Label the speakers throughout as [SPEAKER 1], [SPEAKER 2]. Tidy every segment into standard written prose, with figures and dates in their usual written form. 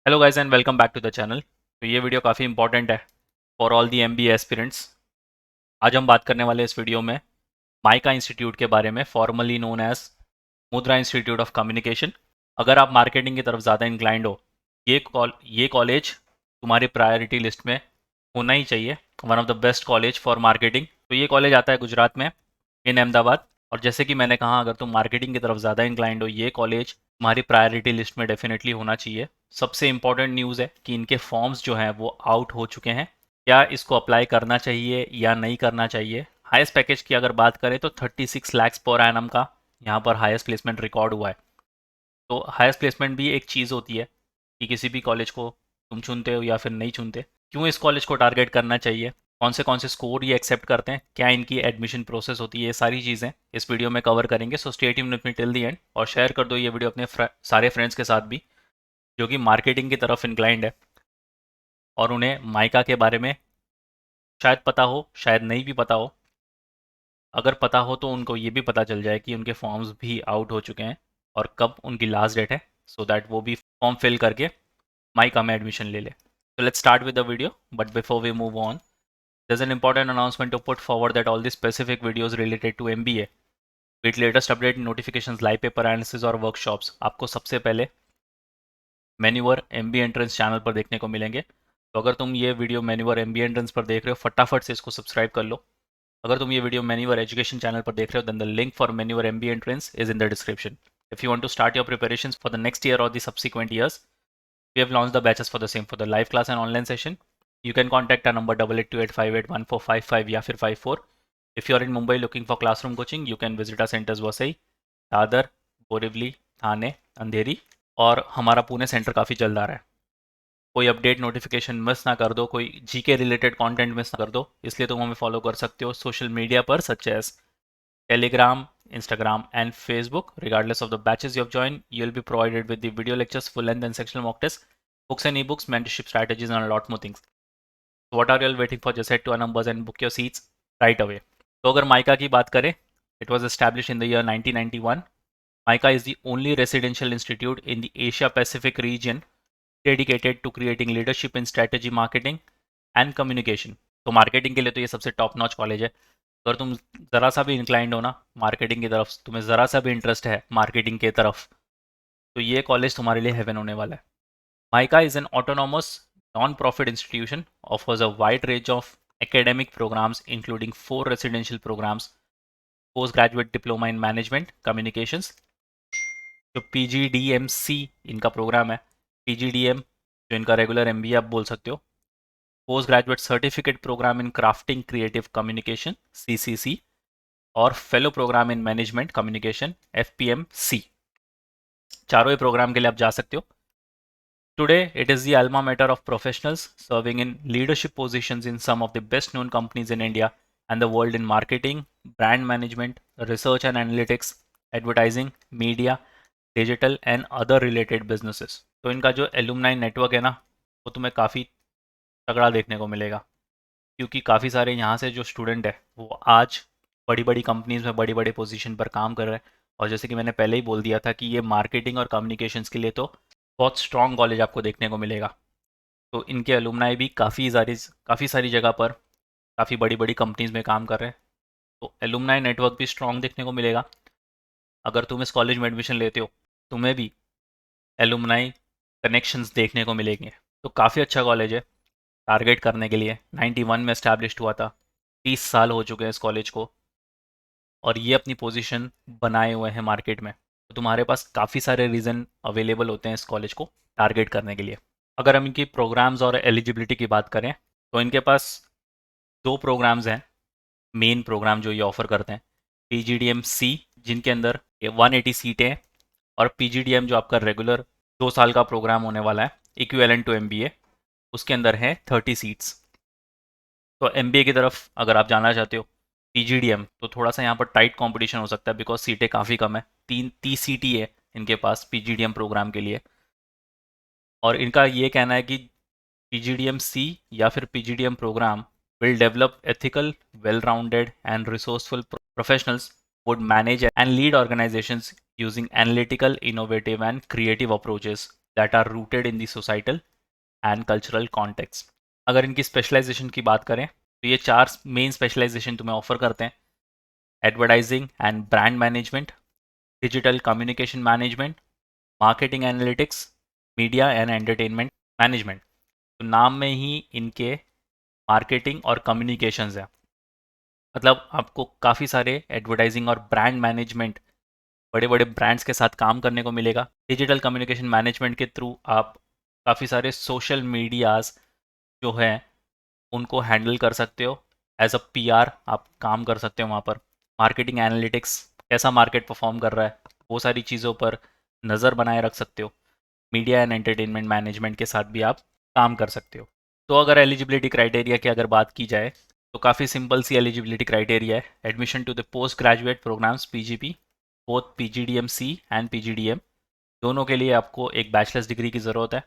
[SPEAKER 1] Hello guys and welcome back to the channel. तो ये video काफ़ी इंपॉर्टेंट है for all the MBA aspirants. आज हम बात करने वाले इस वीडियो में माइका इंस्टीट्यूट के बारे में, फॉर्मली नोन एज मुद्रा इंस्टीट्यूट ऑफ कम्युनिकेशन। अगर आप मार्केटिंग की तरफ ज़्यादा इंक्लाइंड हो, ये कॉलेज तुम्हारी प्रायोरिटी लिस्ट में होना ही चाहिए। One of the best college for marketing. तो ये कॉलेज आता है गुजरात में, इन अहमदाबाद। और जैसे कि मैंने कहा, अगर तुम मार्केटिंग की तरफ ज़्यादा इंक्लाइंड हो, ये कॉलेज तुम्हारी प्रायोरिटी लिस्ट में डेफिनेटली होना चाहिए। सबसे इंपॉर्टेंट न्यूज़ है कि इनके फॉर्म्स जो हैं वो आउट हो चुके हैं। क्या इसको अप्लाई करना चाहिए या नहीं करना चाहिए? हाईएस्ट पैकेज की अगर बात करें तो 36 लाख पर एनम का यहाँ पर हाईएस्ट प्लेसमेंट रिकॉर्ड हुआ है। तो हाईएस्ट प्लेसमेंट भी एक चीज़ होती है कि किसी भी कॉलेज को तुम चुनते हो या फिर नहीं चुनते। क्यों इस कॉलेज को टारगेट करना चाहिए, कौन से स्कोर ये एक्सेप्ट करते हैं, क्या इनकी एडमिशन प्रोसेस होती है, ये सारी चीज़ें इस वीडियो में कवर करेंगे। So stay tuned with me till the end और शेयर कर दो ये वीडियो अपने सारे फ्रेंड्स के साथ भी जो कि मार्केटिंग की तरफ इंक्लाइंड है और उन्हें माइका के बारे में शायद पता हो, शायद नहीं भी पता हो। अगर पता हो तो उनको ये भी पता चल जाए कि उनके फॉर्म्स भी आउट हो चुके हैं और कब उनकी लास्ट डेट है, सो दैट वो भी फॉर्म फिल करके माइका में एडमिशन ले ले। So let's start with the video, but before we move on, there's an important announcement to put forward that all the specific videos related to MBA, be it latest update, notifications, live paper analysis और workshops, आपको सबसे पहले मेन्यूवर MBA entrance channel पर देखने को मिलेंगे। तो अगर तुम ये वीडियो मेन्यूवर MBA एंट्रेंस पर देख रहे हो, फटाफट से इसको सब्सक्राइब कर लो। अगर तुम ये वीडियो मेन्यूवर एजुकेशन चैनल पर देख रहे हो, then the link for मेन्यूवर MBA entrance is in the description. If you want to start your preparations for the next year or the subsequent years, we have launched the batches for the same, for the live class and online session. You can contact our number 8828581455 या फिर 54. If you are in Mumbai looking for classroom coaching, you can visit our centers Vasai, Dadar, Borivali, थाने, अंधेरी और हमारा Pune centre काफ़ी जल्द आ रहा है। कोई update notification miss ना कर दो, कोई जीके रिलेटेड कंटेंट मिस ना कर दो, इसलिए तुम हमें फॉलो कर सकते हो सोशल मीडिया पर such as Telegram, Instagram and Facebook. Regardless of the batches you have joined, you will be provided with the video lectures, full length and sectional mock tests, books and ebooks, mentorship strategies and a lot more things. So what are you all waiting for? Just head to our numbers and book your seats right away. तो अगर mica की बात करें, it was established in the year 1991. Mica is the only residential institute in the Asia Pacific region dedicated to creating leadership in strategy, marketing and communication. तो marketing के लिए तो ये सबसे टॉप नॉच कॉलेज है। अगर तुम ज़रा सा भी इंक्लाइंड हो ना मार्केटिंग की तरफ, तुम्हें ज़रा सा भी इंटरेस्ट है मार्केटिंग की तरफ, तो ये कॉलेज तुम्हारे लिए हेवन होने वाला है। Mica is an autonomous non-profit institution, offers a wide range of academic programs including 4 residential programs, postgraduate diploma in management communications, जो PGDMC इनका प्रोग्राम है, PGDM जो इनका रेगुलर MBA आप बोल सकते हो, post graduate certificate programme in crafting creative communication CCC और fellow programme in management communication FPMC। चारों ही प्रोग्राम के लिए आप जा सकते हो। Today it is the alma mater of professionals serving in leadership positions in some of the best known companies in India and the world in marketing, brand management, research and analytics, advertising, media, digital and other related businesses. तो इनका जो alumni network है ना, वो तुम्हें काफ़ी तगड़ा देखने को मिलेगा, क्योंकि काफ़ी सारे यहाँ से जो स्टूडेंट है वो आज बड़ी बड़ी कंपनीज में बड़ी बड़ी पोजीशन पर काम कर रहे हैं। और जैसे कि मैंने पहले ही बोल दिया था कि ये मार्केटिंग और कम्युनिकेशंस के लिए तो बहुत स्ट्रॉन्ग कॉलेज आपको देखने को मिलेगा। तो इनके अलुमनाई भी काफ़ी सारी जगह पर काफ़ी बड़ी बड़ी कंपनीज में काम कर रहे हैं। तो एलुमनाई नेटवर्क भी स्ट्रॉन्ग देखने को मिलेगा। अगर तुम इस कॉलेज में एडमिशन लेते हो, तुम्हें भी एलुमनाई कनेक्शंस देखने को मिलेंगे। तो काफ़ी अच्छा कॉलेज है टारगेट करने के लिए। 91 में इस्टेब्लिश्ड हुआ था, 30 साल हो चुके हैं इस कॉलेज को और ये अपनी पोजीशन बनाए हुए हैं मार्केट में। तो तुम्हारे पास काफ़ी सारे रीज़न अवेलेबल होते हैं इस कॉलेज को टारगेट करने के लिए। अगर हम इनकी प्रोग्राम्स और एलिजिबिलिटी की बात करें तो इनके पास 2 प्रोग्राम्स हैं मेन प्रोग्राम जो ये ऑफ़र करते हैं। PGDM-C जिनके अंदर 180 सीटें हैं और PGDM जो आपका रेगुलर 2 साल का प्रोग्राम होने वाला है इक्विवेलेंट टू MBA, उसके अंदर है 30 सीट्स। तो MBA की तरफ अगर आप जाना चाहते हो PGDM, तो थोड़ा सा यहाँ पर टाइट कंपटीशन हो सकता है बिकॉज सीटें काफ़ी कम है। 30 सीट ही है इनके पास PGDM प्रोग्राम के लिए। और इनका ये कहना है कि PGDM-C या फिर PGDM programme will develop ethical, well-rounded and resourceful professionals would manage and lead organizations using analytical, innovative and creative approaches that are rooted in the societal and cultural context. अगर इनकी स्पेशलाइजेशन की बात करें तो ये 4 main specialisation तुम्हें offer करते हैं: advertising and brand management, digital communication management, marketing analytics, media and entertainment management. तो नाम में ही इनके मार्केटिंग और कम्युनिकेशंस है, मतलब आपको काफ़ी सारे एडवर्टाइजिंग और ब्रांड मैनेजमेंट, बड़े बड़े ब्रांड्स के साथ काम करने को मिलेगा। डिजिटल कम्युनिकेशन मैनेजमेंट के थ्रू आप काफ़ी सारे सोशल मीडियाज जो है उनको हैंडल कर सकते हो। एज अ पीआर आप काम कर सकते हो वहाँ पर। मार्केटिंग एनालिटिक्स, कैसा मार्केट परफॉर्म कर रहा है, वो सारी चीज़ों पर नज़र बनाए रख सकते हो। मीडिया एंड एंटरटेनमेंट मैनेजमेंट के साथ भी आप काम कर सकते हो। तो अगर एलिजिबिलिटी क्राइटेरिया की अगर बात की जाए तो काफ़ी सिंपल सी एलिजिबिलिटी क्राइटेरिया है। Admission to the post graduate programmes PGP, both PGDM C and PGDM, दोनों के लिए आपको एक बैचलर्स डिग्री की ज़रूरत है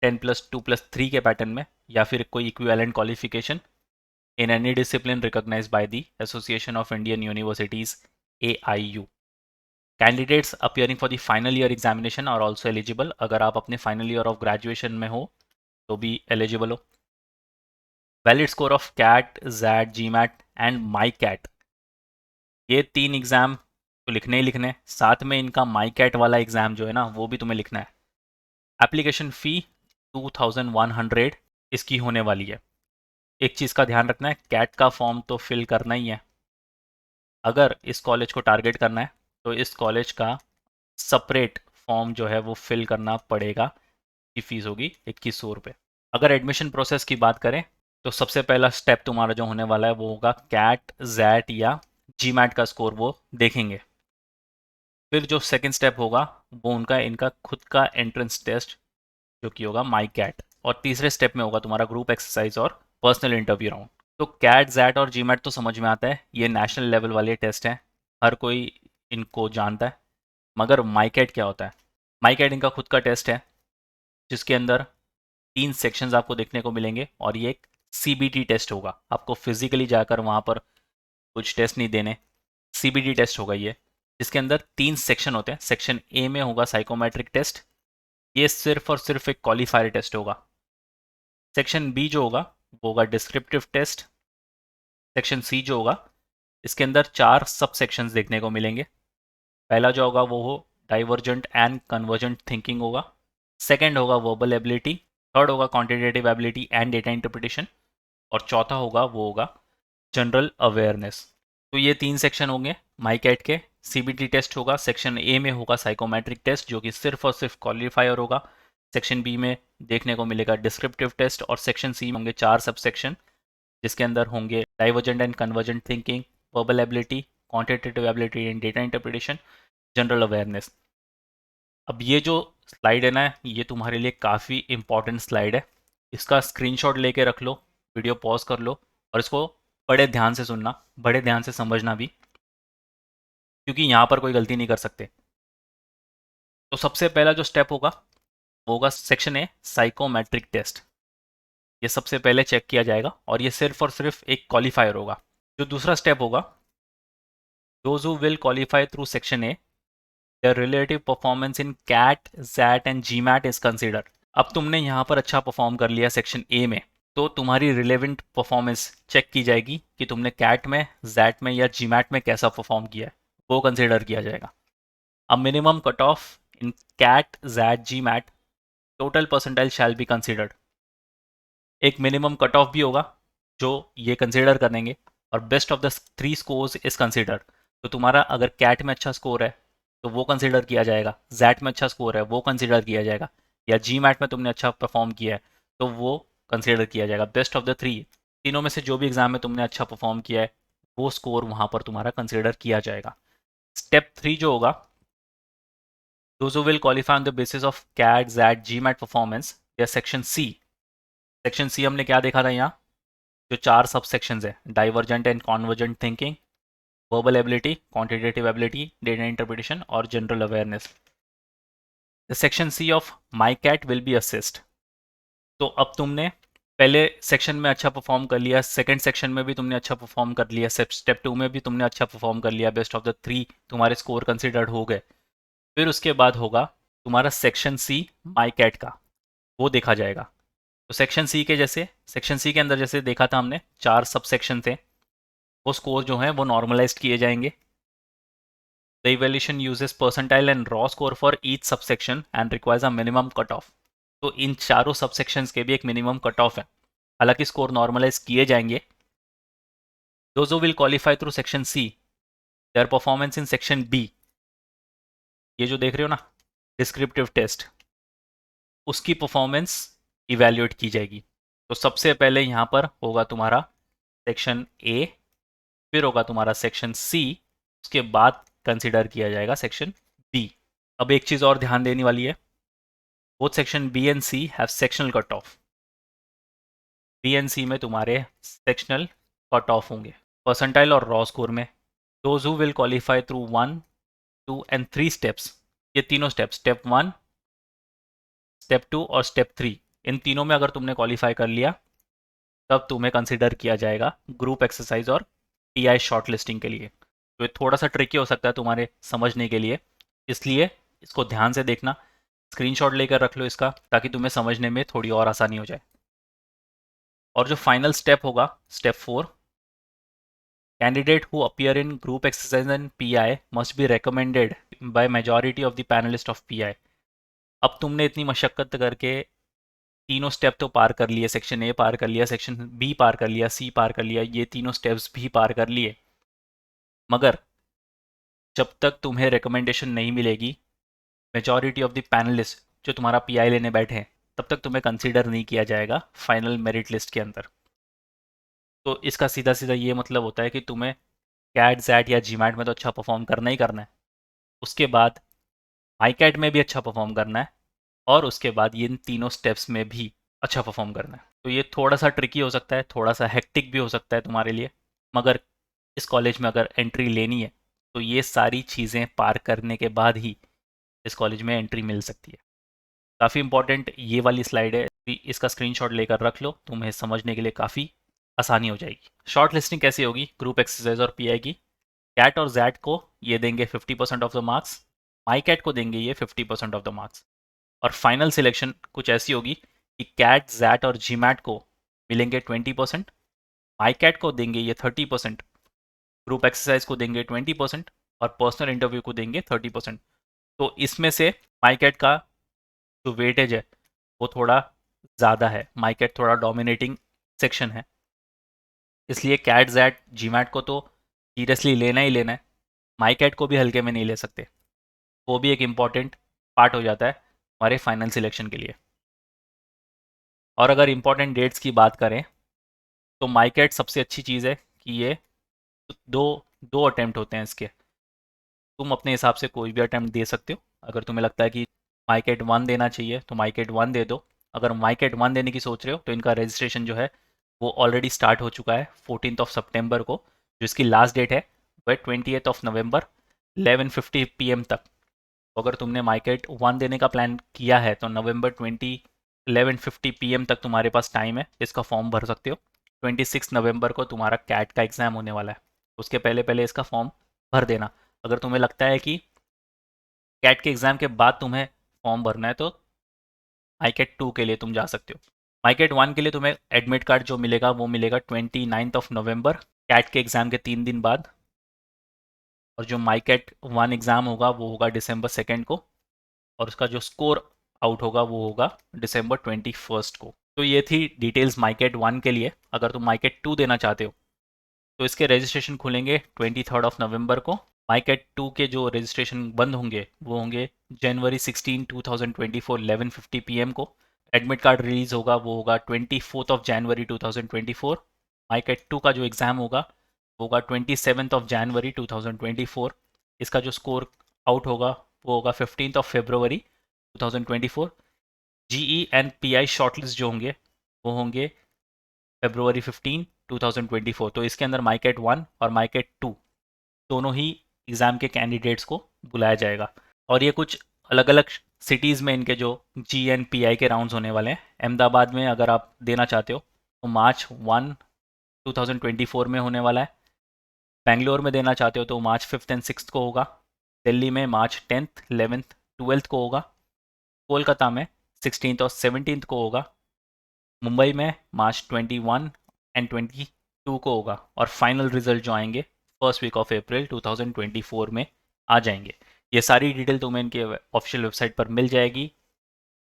[SPEAKER 1] 10+2+3 के पैटर्न में, या फिर कोई equivalent qualification in any discipline recognized by the Association of Indian Universities AIU. Candidates appearing for the final year examination are also eligible. अगर आप अपने final year of graduation में हो तो भी eligible हो। Valid score of CAT, ZAT, GMAT and MyCAT, ये 3 exam तो लिखने ही लिखने, साथ में इनका MyCAT वाला एग्ज़ाम जो है ना वो भी तुम्हें लिखना है। एप्लीकेशन फ़ी 2100 इसकी होने वाली है। एक चीज़ का ध्यान रखना है, कैट का फॉर्म तो फिल करना ही है। अगर इस कॉलेज को टारगेट करना है तो इस कॉलेज का सेपरेट फॉर्म जो है वो फिल करना पड़ेगा, की फीस होगी 2100 रुपये। अगर एडमिशन प्रोसेस की बात करें तो सबसे पहला स्टेप तुम्हारा जो होने वाला है वो होगा कैट, जैट या जीमैट का स्कोर वो देखेंगे। फिर जो सेकंड स्टेप होगा वो उनका इनका खुद का एंट्रेंस टेस्ट जो कि होगा माई कैट, और तीसरे स्टेप में होगा तुम्हारा ग्रुप एक्सरसाइज और पर्सनल इंटरव्यू राउंड। तो कैट, जैट और जीमैट तो समझ में आता है, ये नेशनल लेवल वाले टेस्ट हैं, हर कोई इनको जानता है। मगर माई कैट क्या होता है? माई कैट इनका खुद का टेस्ट है जिसके अंदर 3 सेक्शंस आपको देखने को मिलेंगे, और ये एक सीबीटी टेस्ट होगा। आपको फिजिकली जाकर वहाँ पर कुछ टेस्ट नहीं देने, सीबीटी टेस्ट होगा ये, जिसके अंदर 3 सेक्शन होते हैं। सेक्शन ए में होगा साइकोमेट्रिक टेस्ट, ये सिर्फ और सिर्फ एक क्वालिफायर टेस्ट होगा। सेक्शन बी जो होगा वो होगा डिस्क्रिप्टिव टेस्ट। सेक्शन सी जो होगा इसके अंदर 4 सब सेक्शंस देखने को मिलेंगे। पहला जो होगा वो हो डाइवर्जेंट एंड कन्वर्जेंट थिंकिंग होगा। सेकंड होगा वर्बल एबिलिटी। थर्ड होगा quantitative ability and data interpretation. और चौथा होगा वो होगा जनरल अवेयरनेस। तो ये 3 सेक्शन होंगे माई कैट के। सीबीटी टेस्ट होगा, सेक्शन ए में होगा साइकोमेट्रिक टेस्ट जो कि सिर्फ और सिर्फ क्वालिफायर होगा। सेक्शन बी में देखने को मिलेगा डिस्क्रिप्टिव टेस्ट, और सेक्शन सी में होंगे 4 सब सेक्शन जिसके अंदर होंगे divergent and convergent thinking, verbal ability, quantitative ability and data interpretation, general awareness. अब ये जो स्लाइड है ना, ये तुम्हारे लिए काफ़ी इंपॉर्टेंट स्लाइड है। इसका स्क्रीनशॉट लेके रख लो, वीडियो पॉज कर लो और इसको बड़े ध्यान से सुनना, बड़े ध्यान से समझना भी, क्योंकि यहाँ पर कोई गलती नहीं कर सकते। तो सबसे पहला जो स्टेप होगा वो होगा सेक्शन ए साइकोमेट्रिक टेस्ट। ये सबसे पहले चेक किया जाएगा और ये सिर्फ और सिर्फ एक क्वालिफायर होगा। जो दूसरा स्टेप होगा, those who will qualify through section A, their relative performance in CAT, ZAT and GMAT is considered। अब तुमने यहाँ पर अच्छा परफॉर्म कर लिया सेक्शन ए में, तो तुम्हारी रिलेवेंट परफॉर्मेंस चेक की जाएगी कि तुमने कैट में, जैट में या जीमैट में कैसा परफॉर्म किया है, वो कंसिडर किया जाएगा। अब minimum cut off in CAT, XAT, GMAT, total percentile shall be considered. एक मिनिमम कट ऑफ भी होगा जो ये कंसिडर करेंगे, और best of the 3 scores is considered. तो तुम्हारा अगर कैट में अच्छा स्कोर है तो वो कंसिडर किया जाएगा, जैट में अच्छा स्कोर है वो कंसिडर किया जाएगा, या जी मैट में तुमने अच्छा परफॉर्म किया है तो वो कंसिडर किया जाएगा। बेस्ट ऑफ द 3, तीनों में से जो भी एग्जाम में तुमने अच्छा परफॉर्म किया है वो स्कोर वहाँ पर तुम्हारा कंसिडर किया जाएगा। स्टेप 3 जो होगा, those who will qualify on the basis of CAT, XAT, GMAT performance, या सेक्शन सी। सेक्शन सी हमने क्या देखा था यहाँ, जो 4 सब सेक्शंस है, divergent and convergent thinking, verbal ability, quantitative ability, data interpretation और general awareness. The section C of my CAT will be assist. तो अब तुमने पहले सेक्शन में अच्छा परफॉर्म कर लिया, सेकंड सेक्शन में भी तुमने अच्छा परफॉर्म कर लिया, स्टेप 2 में भी तुमने अच्छा परफॉर्म कर लिया, बेस्ट ऑफ द 3 तुम्हारे स्कोर कंसिडर्ड हो गए। फिर उसके बाद होगा तुम्हारा सेक्शन सी माई कैट का वो देखा जाएगा। तो सेक्शन सी के अंदर जैसे देखा था हमने 4 सब सेक्शन थे, वो स्कोर जो है वो नॉर्मलाइज्ड किए जाएंगे। The evaluation uses percentile and raw score for each subsection and requires a minimum cut of. तो इन चारों सबसेक्शंस के भी एक मिनिमम कट ऑफ है, हालांकि स्कोर नॉर्मलाइज किए जाएंगे। Those who will qualify through section C, their performance in section B, ये जो देख रहे हो ना डिस्क्रिप्टिव टेस्ट, उसकी परफॉर्मेंस इवैल्यूएट की जाएगी। तो सबसे पहले यहाँ पर होगा तुम्हारा सेक्शन ए, फिर होगा तुम्हारा सेक्शन सी, उसके बाद कंसिडर किया जाएगा सेक्शन बी। अब एक चीज़ और ध्यान देने वाली है, both section B and C have sectional cut off. B and C में तुम्हारे सेक्शनल कट ऑफ होंगे परसेंटाइल और रॉ स्कोर में। Those who will qualify through 1, 2 and 3 steps, ये तीनों स्टेप्स, स्टेप 1, स्टेप 2 और स्टेप 3, इन तीनों में अगर तुमने क्वालिफाई कर लिया तब तुम्हें कंसिडर किया जाएगा ग्रुप एक्सरसाइज और टीआई शॉर्ट लिस्टिंग के लिए। तो ये थोड़ा सा ट्रिकी हो सकता है तुम्हारे समझने के लिए, इसलिए इसको ध्यान से देखना, स्क्रीनशॉट लेकर रख लो इसका, ताकि तुम्हें समझने में थोड़ी और आसानी हो जाए। और जो फाइनल स्टेप होगा step 4, candidate who appear in group exercise and pi must be recommended by majority of the panelist of pi. अब तुमने इतनी मशक्कत करके तीनों स्टेप तो पार कर लिए, सेक्शन ए पार कर लिया, सेक्शन बी पार कर लिया, सी पार कर लिया, ये तीनों स्टेप्स भी पार कर लिए, मगर जब तक तुम्हें रिकमेंडेशन नहीं मिलेगी मेजॉरिटी ऑफ द पैनलिस्ट जो तुम्हारा पीआई लेने बैठे हैं, तब तक तुम्हें कंसीडर नहीं किया जाएगा फाइनल मेरिट लिस्ट के अंदर। तो इसका सीधा सीधा ये मतलब होता है कि तुम्हें कैट जैट या जीमैट में तो अच्छा परफॉर्म करना ही करना है, उसके बाद माईकैट में भी अच्छा परफॉर्म करना है, और उसके बाद इन तीनों स्टेप्स में भी अच्छा परफॉर्म करना है। तो ये थोड़ा सा ट्रिकी हो सकता है, थोड़ा सा हेक्टिक भी हो सकता है तुम्हारे लिए, मगर इस कॉलेज में अगर एंट्री लेनी है तो ये सारी चीज़ें पार करने के बाद ही इस कॉलेज में एंट्री मिल सकती है। काफ़ी इंपॉर्टेंट ये वाली स्लाइड है, इसका स्क्रीनशॉट लेकर रख लो, तुम्हें समझने के लिए काफ़ी आसानी हो जाएगी। शॉर्ट लिस्टिंग कैसी होगी ग्रुप एक्सरसाइज और पीआई की? कैट और जैट को ये देंगे 50% of the marks, MICAT को देंगे ये 50% ऑफ द मार्क्स, और फाइनल सिलेक्शन कुछ ऐसी होगी कि कैट जैट और जीमैट को मिलेंगे 20%, माई कैट को देंगे ये 30%, ग्रुप एक्सरसाइज को देंगे 20% और पर्सनल इंटरव्यू को देंगे 30%। तो इसमें से माई कैट का जो वेटेज है वो थोड़ा ज़्यादा है, माई कैट थोड़ा डोमिनेटिंग सेक्शन है, इसलिए कैट जैट जीमैट को तो सीरियसली लेना ही लेना है, माई कैट को भी हल्के में नहीं ले सकते, वो भी एक इम्पॉर्टेंट पार्ट हो जाता है हमारे फाइनल सिलेक्शन के लिए। और अगर इम्पॉर्टेंट डेट्स की बात करें तो माईकैट सबसे अच्छी चीज़ है कि ये दो दो अटैम्प्ट होते हैं इसके, तुम अपने हिसाब से कोई भी अटैम्प्ट दे सकते हो। अगर तुम्हें लगता है कि माईकैट 1 देना चाहिए तो माईकैट 1 दे दो, अगर माईकैट 1 देने की सोच रहे हो तो इनका रजिस्ट्रेशन जो है वो ऑलरेडी स्टार्ट हो चुका है 14 सितंबर को, जो इसकी लास्ट डेट है वह 28 नवंबर 11:50 PM तक। तो अगर तुमने माईकैट 1 देने का प्लान किया है तो नवंबर 11:50 PM तक तुम्हारे पास टाइम है, इसका फॉर्म भर सकते हो। 26 नवंबर को तुम्हारा कैट का एग्ज़ाम होने वाला है, उसके पहले पहले इसका फॉर्म भर देना। अगर तुम्हें लगता है कि कैट के एग्ज़ाम के बाद तुम्हें फॉर्म भरना है तो माईकैट 2 के लिए तुम जा सकते हो। माईकैट 1 के लिए तुम्हें एडमिट कार्ड जो मिलेगा वो मिलेगा 29 नवंबर, कैट के एग्ज़ाम के 3 दिन बाद, और जो माईकैट 1 एग्ज़ाम होगा वो होगा दिसंबर 2 को, और उसका जो स्कोर आउट होगा वो होगा दिसंबर 21 को। तो ये थी डिटेल्स माईकैट 1 के लिए। अगर तुम माईकैट 2 देना चाहते हो तो इसके रजिस्ट्रेशन खुलेंगे 23 नवंबर को। माईकैट 2 के जो रजिस्ट्रेशन बंद होंगे वो होंगे जनवरी 16, 2024 11:50 PM को। एडमिट कार्ड रिलीज़ होगा वो होगा 24 जनवरी 2024। माईकैट 2 का जो एग्ज़ाम होगा वो होगा 27 जनवरी 2024। इसका जो स्कोर आउट होगा वो होगा 15 फरवरी 2024। जीई एंड पीआई शॉर्टलिस्ट जो होंगे वो होंगे फरवरी 15, 2024। तो इसके अंदर माईकैट 1 और माईकैट 2 दोनों ही एग्ज़ाम के कैंडिडेट्स को बुलाया जाएगा। और ये कुछ अलग अलग सिटीज़ में इनके जो जी एन पी आई के राउंड्स होने वाले हैं। अहमदाबाद में अगर आप देना चाहते हो तो मार्च 1, 2024 में होने वाला है। बेंगलोर में देना चाहते हो तो मार्च 5th एंड 6th को होगा। दिल्ली में मार्च 10th, 11th, 12th को होगा। कोलकाता में 16 और 17 को होगा, मुंबई में मार्च 21 एंड 22 को होगा, और फाइनल रिजल्ट जो आएंगे फर्स्ट वीक ऑफ अप्रैल 2024 में आ जाएंगे। ये सारी डिटेल तुम्हें इनके ऑफिशियल वेबसाइट पर मिल जाएगी,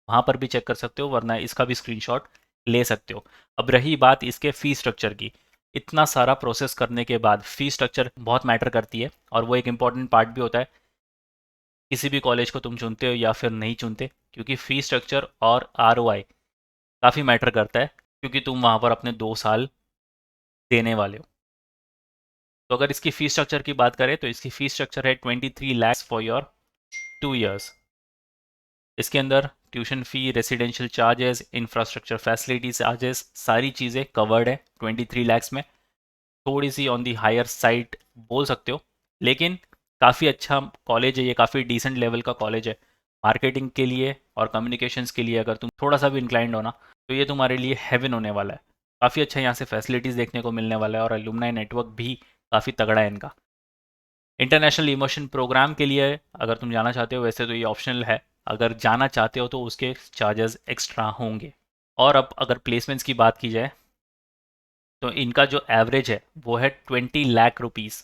[SPEAKER 1] वहाँ पर भी चेक कर सकते हो, वरना इसका भी स्क्रीनशॉट ले सकते हो। अब रही बात इसके फ़ी स्ट्रक्चर की, इतना सारा प्रोसेस करने के बाद फ़ी स्ट्रक्चर बहुत मैटर करती है, और वो एक इम्पॉर्टेंट पार्ट भी होता है किसी भी कॉलेज को तुम चुनते हो या फिर नहीं चुनते, क्योंकि फ़ी स्ट्रक्चर और ROI काफ़ी मैटर करता है, क्योंकि तुम वहाँ पर अपने 2 साल देने वाले हो। तो अगर इसकी फ़ी स्ट्रक्चर की बात करें तो इसकी फ़ी स्ट्रक्चर है 23 lakhs फॉर योर 2 years। इसके अंदर tuition fee, residential charges, infrastructure facility charges, सारी चीज़ें कवर्ड है 23 lakhs में। थोड़ी सी ऑन दी हायर साइड बोल सकते हो, लेकिन काफ़ी अच्छा कॉलेज है ये, काफ़ी डिसेंट लेवल का कॉलेज है। मार्केटिंग के लिए और कम्युनिकेशंस के लिए अगर तुम थोड़ा सा भी इंक्लाइंड हो ना, तो ये तुम्हारे लिए हेवन होने वाला है। काफ़ी अच्छा यहाँ से फैसिलिटीज़ देखने को मिलने वाला है, और एलुमनाई नेटवर्क भी काफ़ी तगड़ा है इनका। इंटरनेशनल इमोशन प्रोग्राम के लिए अगर तुम जाना चाहते हो, वैसे तो ये ऑप्शनल है, अगर जाना चाहते हो तो उसके चार्जेस एक्स्ट्रा होंगे। और अब अगर प्लेसमेंट्स की बात की जाए तो इनका जो एवरेज है वो है 20 लाख रुपीज़।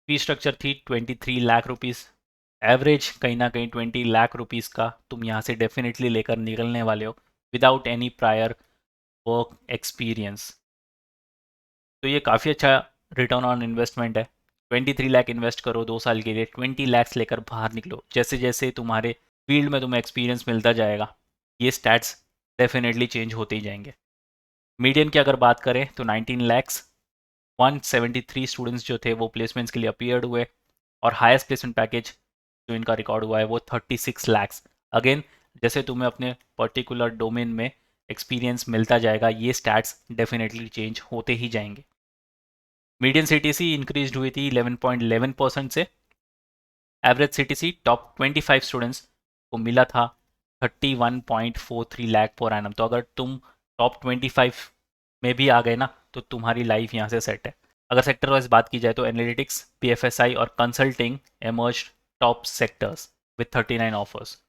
[SPEAKER 1] फी स्ट्रक्चर थी 23 लाख रुपीज़, एवरेज कहीं ना कहीं 20 लाख रुपीज़ का तुम यहाँ से डेफिनेटली लेकर निकलने वाले हो without any prior work experience. तो ये काफ़ी अच्छा रिटर्न ऑन इन्वेस्टमेंट है। 23 लाख इन्वेस्ट करो 2 साल के लिए, 20 लैक्स लेकर बाहर निकलो। जैसे जैसे तुम्हारे फील्ड में तुम्हें एक्सपीरियंस मिलता जाएगा, ये स्टैट्स डेफिनेटली चेंज होते ही जाएंगे। मीडियन की अगर बात करें तो 19 लैक्स 173 स्टूडेंट्स जो थे वो प्लेसमेंट्स के लिए अपीयर्ड हुए, और हाईएस्ट प्लेसमेंट पैकेज जो इनका रिकॉर्ड हुआ है वो 36 लैक्स। अगेन, जैसे तुम्हें अपने पर्टिकुलर डोमेन में एक्सपीरियंस मिलता जाएगा, ये स्टैट्स डेफिनेटली चेंज होते ही जाएंगे। मीडियन सीटीसी इंक्रीज हुई थी 11.11% से। एवरेज सीटीसी टॉप 25 स्टूडेंट्स को मिला था 31.43 लाख पर एनम। तो अगर तुम टॉप 25 में भी आ गए ना, तो तुम्हारी लाइफ यहाँ से सेट है। अगर सेक्टर वाइज बात की जाए तो एनालिटिक्स, PFSI और consulting emerge top sectors with 39 offers.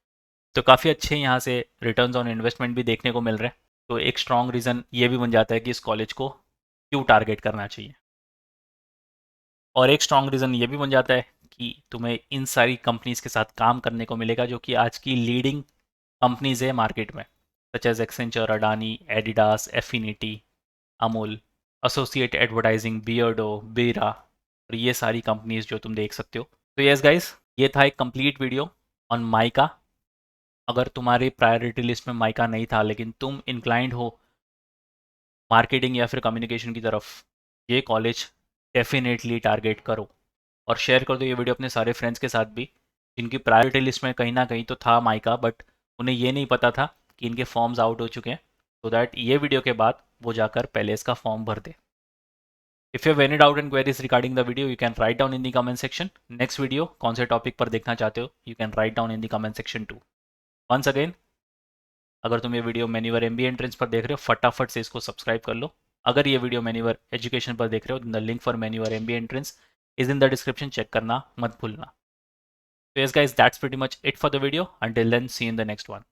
[SPEAKER 1] तो काफ़ी अच्छे यहाँ से रिटर्न्स ऑन इन्वेस्टमेंट भी देखने को मिल रहे हैं। तो एक स्ट्रॉन्ग रीज़न ये भी बन जाता है कि इस कॉलेज को क्यों टारगेट करना चाहिए। और एक स्ट्रॉन्ग रीज़न ये भी बन जाता है कि तुम्हें इन सारी कंपनीज़ के साथ काम करने को मिलेगा जो कि आज की लीडिंग कंपनीज़ है मार्केट में, such as Accenture, Adani, Adidas, Affinity, Amul, associate advertising, Beardo, Bira, और ये सारी कंपनीज़ जो तुम देख सकते हो। तो यस गाइस, ये था एक कंप्लीट वीडियो ऑन माइका। अगर तुम्हारी प्रायोरिटी लिस्ट में माइका नहीं था लेकिन तुम इंक्लाइंड हो मार्केटिंग या फिर कम्युनिकेशन की तरफ, ये कॉलेज डेफिनेटली टारगेट करो, और शेयर कर दो ये वीडियो अपने सारे फ्रेंड्स के साथ भी जिनकी प्रायोरिटी लिस्ट में कहीं ना कहीं तो था माइका, बट उन्हें ये नहीं पता था कि इनके फॉर्म्स आउट हो चुके हैं, सो दैट ये वीडियो के बाद वो जाकर पहले इसका फॉर्म भर दे। If you have any doubt and queries regarding the video, you can write down in the comment section. Next video कौन से टॉपिक पर देखना चाहते हो, you can write down in the comment section too. Once again, अगर तुम ये video मेन्यूवर MBA एंट्रेंस पर देख रहे हो, फटाफट से इसको सब्सक्राइब कर लो। अगर ये वीडियो मेन्यूवर एजुकेशन पर देख रहे हो, the link for Maneuver MBA entrance is in the description, check करना मत भूलना। So yes guys, that's pretty much it for the video. Until then, see you in the next one.